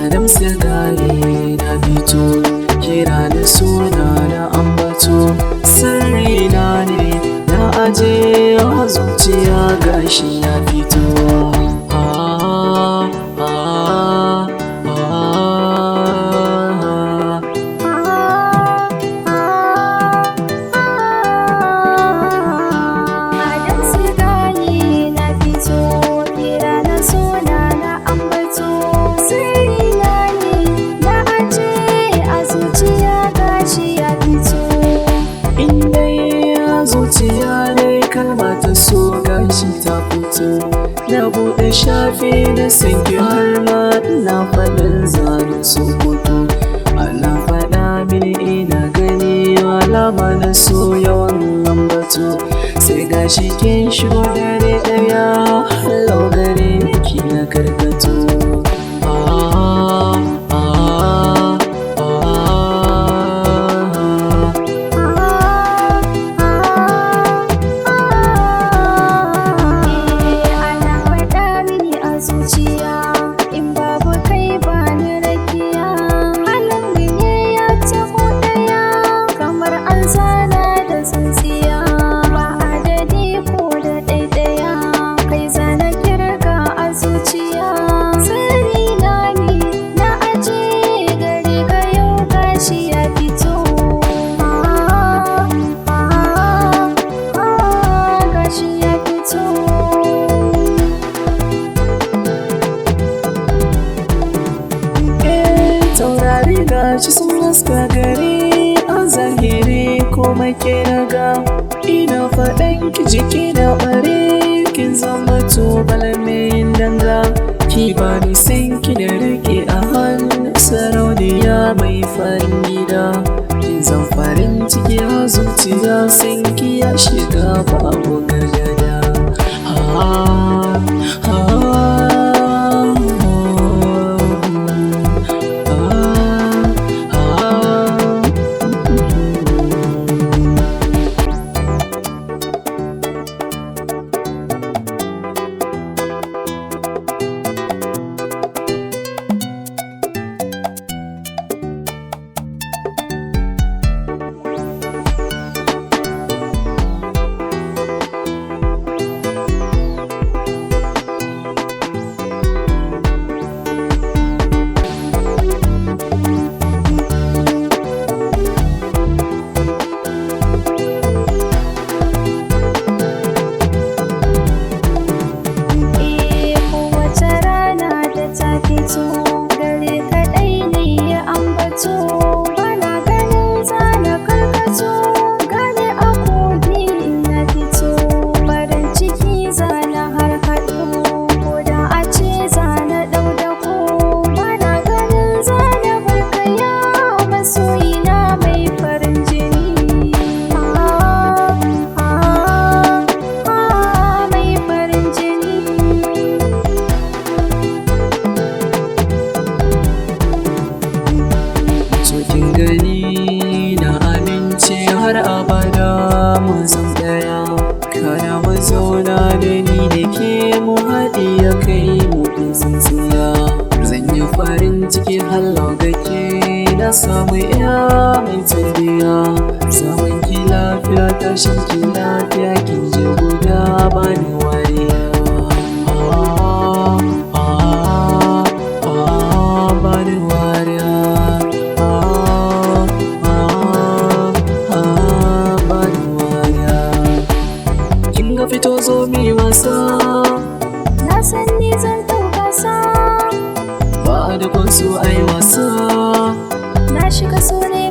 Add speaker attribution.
Speaker 1: Adam sigari na fito, kira da suna da ambato, sirri na ne na aje a zuciya gashi ya fito. Zuciya dai kalma ta so gashi ta fito, na buɗe shafi na sanki har ma ina faɗin zanen sokoto. Ana faɗa mini ina gani alama na so yawan ambato, sai gashi kin shigo dare ɗaya hallo gare ki na karkato. Gashi sun haska gari a zahiri komai ke naga, ina faɗan ki jiki na ɓare kin zama tubalan mai danga. Ki bani san ki da rike a hannu sarauniya mai farin gida, kin zan farin ciki a zuciya san ki ya shiga babu gargada. Gani na amince har abada mu zam daya, kana mu zauna da ni da ke mu haɗi ya kai mu bin tsintsiya. Zan yi farin ciki hallo gake na samu ya mai tarbiya, zaman ki lafiya tashin ki lafiya kin je guda bani wariya. Bani wariya. Fito zo mi wasa,
Speaker 2: na san ni zan ɗauka sa,
Speaker 1: ba da kwanso ai wasa,
Speaker 2: na shiga so ne